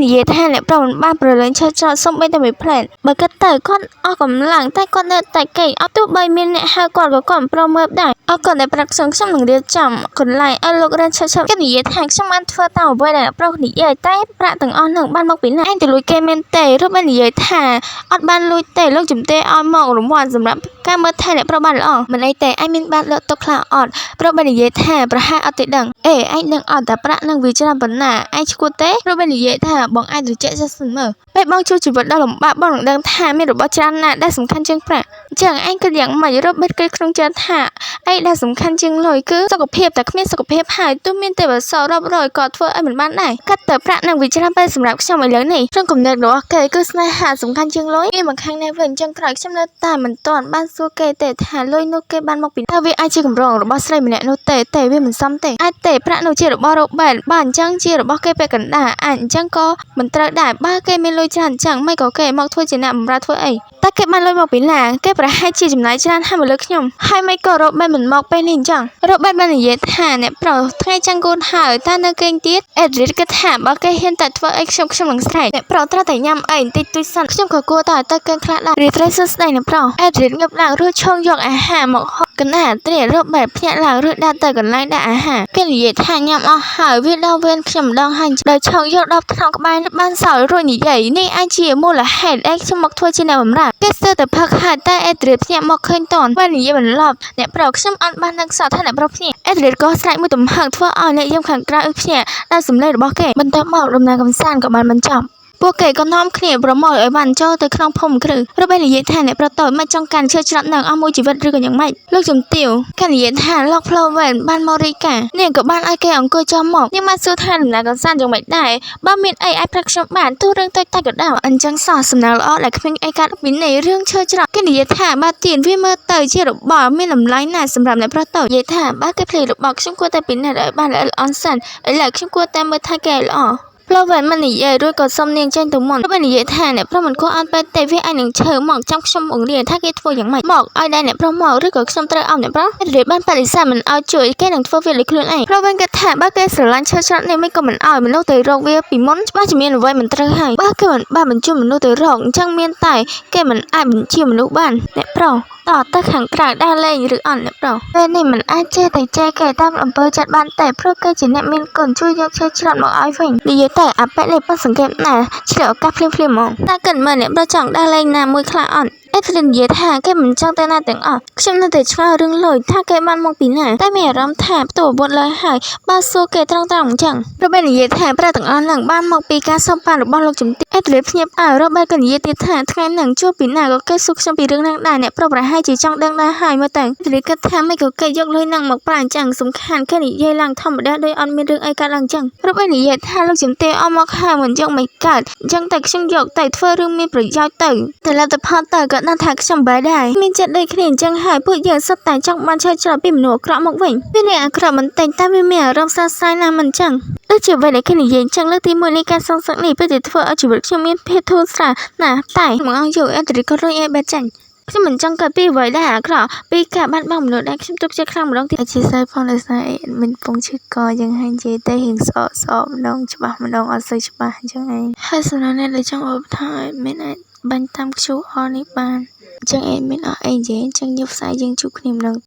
និយាយថាអ្នកប្រុសមិនបានប្រឡែងឆើចោលសូម្បីតែមួយផ្លែតបើគិតទៅគាត់អស់កម្លាំងតែគាត់នៅតែកេរអត់ទោះបីមានអ្នកហៅគាត់ក៏គាត់មិនព្រមមើលដែរអរគុណដែលប្រាក់ខ្ញុំនឹងរៀបចំកន្លែងឲ្យលោករ៉ានឆើចគេនិយាយថាខ្ញុំបានធ្វើតាមអ្វីដែលអ្នកប្រុសនិយាយតែប្រាក់ទាំងអស់នោះបានមកពីណាឯងទៅលួចគេមែនទេឬបាននិយាយថាអត់បានលួចទេលោកជំទាវឲ្យមករង្វាន់សម្រាប់ការមើលថែអ្នកប្រុសបានល្អមិនអីទេឯងមានបានលើកទុកខ្លះអត់ប្រុសបាននិយាយថាប្រហែលអត់ទេដឹងអេឯងដឹងអត់តែប្រាក់នឹងវាច្រើនប៉ុណ្ណាឯងឈួតទេប្រុសបាននិយាយថាបងអាចត្រជាក់ចិត្តសិនមើលពេលបងជួបជីវិតដ៏លំបាកបងនឹងដឹងថាមានរបស់ច្រើនណាស់ដែលសំខាន់ជាងប្រាក់អញ្ចឹងឯងគិតយ៉ាងម៉េចរកបិទគេក្នុងចិត្តថាអីដែលសំខាន់ជាងលុយគឺសុខភាពតែគ្មានសុខភាពហើយទោះមានទេវសោរាប់រយក៏ធ្វើឲ្យមិនបានដែរកាត់ទៅប្រាក់នឹងវាច្រើនពេលសម្រាប់ខ្ញុំឥឡូវនេះក្នុងគំនិតរបស់គេគឺស្នេហាសំខាន់ជាងលុយវាមកខាងនេះវិញអញ្ចឹងក្រោយខ្ញុំនៅតែមិនទាន់បានសួរគេទេថាលុយនោះគេបានមកពីណាវាអាចជាកម្រងរបស់ស្រីម្នាក់នោះទេវាមិនសមទេអាចទេប្រាក់នោះជារបស់រ៉ូបែតបើអញ្ចឹងជារបស់គេពេលកណ្ដាលអាចអញ្ចឹងក៏មិនត្រូវដែរបើគេមានលុយច្រើនអញ្ចឹងមិនក៏គេមកធ្វើជាអ្នកបម្រើធ្វើអីតែគេបានលុយមកពីណាគេប្រហែលជាចំណាយច្រើនហើយមកលើខ្ញុំហើយមិនក៏រ៉ូបែតមិនមកពេលនេះអញ្ចឹងរ៉ូបែតបាននិយាយថាអ្នកប្រុសថ្ងៃចាំងគូនហើយតែនៅគេងទៀតអេឌ្រីតគិតថាបើគេហ៊ានតែធ្វើអីខ្ញុំនឹងស្រែកអ្នកប្រុសត្រូវតែញ៉ាំអីបន្តិចតួចសិនខ្ញុំក៏គួរតែគេងខ្លះដែររីត្រីសួស្ដីអ្នកប្រុសអេឌ្រីតងើបឡើងរួចឈោងយកអាហារមកហូបកណ្ដាលត្រីរ៉ូបែតភ្ញាក់ឡើងរួចដាក់ទៅកន្លែងដាក់អាហារគេនិយាយថាញ៉ាំអស់ហើយវាដល់វេនខ្ញុំម្ដងហើយដោយឈោងយកដល់ថ្នាំក្បែរបានសោយរួចនិយាយនេះអាចជាមូលហេតុដែលខ្ញុំមកធ្វើជាអ្នកបម្រើគេស្ទើរតែផឹកហើយតែអេឌ្រីតភ្ញាក់មកឃើញតនបាននិយាយបន្លប់អ្នកប្រុសខ្ញុំអត់បាននឹកសោថាអ្នកប្រុសភ្ញាក់អេឌ្រីតក៏ស្រែកមួយទំហឹងធ្វើឲ្យអ្នកយាមខាងក្រៅភ្ញាក់ដោយសំឡេងរបស់គេបន្ទាប់មកដំណើរកម្សាន្តក៏បានបញ្ចប់ពួកគេក៏នាំគ្នាប្រមូលឲ្យបានចូលទៅក្នុងភូមិគ្រឹះរ៉ូបែតនិយាយថាអ្នកប្រតូចមិនចង់កាន់ឈើច្រត់នឹងអស់មួយជីវិតឬក៏យ៉ាងម៉េចលោកជំទាវគេនិយាយថាលោកផ្លូវវែនបានមករីកានាងក៏បានឲ្យគេអង្គុយចុះមកនាងបានសួរថាដំណើរកម្សាន្តយ៉ាងម៉េចដែរបើមានអីអាចប្រាប់ខ្ញុំបានទោះរឿងតូចតាចក៏ដោយអញ្ចឹងសោះសំណាងល្អដែលគ្មានអីកាត់ពីនេះរឿងឈើច្រត់គេនិយាយថាបើទៀនវាមើលទៅជារបស់មានតម្លៃណាស់សម្រាប់អ្នកប្រតូចនិយាយថាបើគេភ្លេចរបស់ខ្ញុំគួរតែពិនិត្យឲ្យបានល្អិតល្អន់សិនឥឡូវខ្ញុំគួរតែមើលថាគេល្អផ្លូវវ៉ែនមិននិយាយរួចក៏សុំនាងចេញទៅមុនបើនិយាយថាអ្នកប្រុសមិនគួរអន់ពេកទេវាអាចនឹងឈើមកចាំខ្ញុំបង្រៀនថាគេធ្វើយ៉ាងម៉េចមកឲ្យដែរអ្នកប្រុសមកឬក៏ខ្ញុំត្រូវអោបអ្នកប្រុសរៀបបានបដិសេធមិនឲ្យជួយគេនឹងធ្វើវាលើខ្លួនឯងផ្លូវវ៉ែនគិតថាបើគេស្រឡាញ់ឈើច្រត់នេះមិនក៏មិនឲ្យមនុស្សទៅរកវាពីមុនច្បាស់ជាមានអ្វីមិនត្រូវហើយបើគេមិនបានបញ្ជូនមនុស្សទៅរកអញ្ចឹងមានតែគេមិនអាចបញ្ជាមនុស្សបានអ្នកប្រុសតទៅខាងក្រៅដើរលេងឬអត់អ្នកប្រុសពេលនេះមិនអាចចេះតែចេះគេតាមអំពើចិត្តបានតែព្រោះគេជាអ្នកមានគុណជួយយកឈើច្រត់មកឲ្យវិញនិយាយតែអាប៉ែនេះប៉ះសង្កេតណាឆ្លៀតឱកាសភ្លាមហ្មងតែគិតមើលអ្នកប្រុសចង់ដើរលេងណាមួយខ្លះអត់អេឌ្រីតនិយាយថាគេមិនចង់ទៅណាទាំងអស់ខ្ញុំនៅតែឆ្ងល់រឿងលុយថាគេបានមកពីណាតែមានអារម្មណ៍ថាផ្ទុះអាវុធលើហើយបើសួរគេត្រង់អញ្ចឹងរ៉ូបែតនិយាយថាប្រាក់ទាំងអស់ហ្នឹងបានមកពីការសុំបានរបស់លោកជំទាវអេឌ្រីតភ្ញាក់ផ្អើលរ៉ូបែតក៏និយាយទៀតថាថ្ងៃហ្នឹងជួបពីណាក៏គេសួរខ្ញុំពីរឿងហ្នឹងដែរអ្នកប្រុសប្រហែលជាចង់ដឹងដែរហើយមើលទៅអេឌ្រីតគិតថាមិនក៏គេយកលុយហ្នឹងមកប្រើអញ្ចឹងសំខាន់គេនិយាយឡើងធម្មតាដោយអត់មានរឿងអីកើតឡើងអញ្ចឹងរ៉ូបែតនិយាយថាលោកជំទាវអស់មកហើយមិនយកមិនកើតអញ្ចឹងតែខ្ញុំយកទៅធ្វើរឿងមានប្រយោជន៍ទៅលទ្ធផលទៅក៏ដឹងថាខ្ញុំបែរដែរមានចិត្តដូចគ្នាអញ្ចឹងហើយពួកយើងសុទ្ធតែចង់បានឈើច្រត់ពីមនុស្សអាក្រក់មកវិញវានេះអាក្រក់បន្តិចតែវាមានអារម្មណ៍ស្រស់ស្រាយណាស់មិនអញ្ចឹងដូចជាអ្វីដែលគេនិយាយអញ្ចឹងលើកទី1នៃការសងសឹកនេះពិតជាធ្វើឲ្យជីវិតខ្ញុំមានភាពធូរស្រាលណាស់តែមកអង្គយកអេឌ្រីតក៏រុញឲ្យបែរចាញ់ខ្ញុំមិនចង់កើតពីអ្វីដែលអាក្រក់ពីការបាត់បង់មនុស្សដែលខ្ញុំទុកចិត្តខ្លាំងម្ដងទៀតជាស្អីផងដោយសារមិនពងឈឺកយ៉ាងហើយនិយាយទៅរៀងស្អកម្ដងច្បាស់ម្ដងអត់សូវច្បាស់អញ្ចឹងឯងហើយសម្រាប់អ្នកដែលចង់ឧបត្ថម្ភឲ្យមានអាចបាញ់តាម QR នេះបានអញ្ចឹងមានអស់អីនិយាយអញ្ចឹងយកផ្សាយយើងជួបគ្នាម្ដង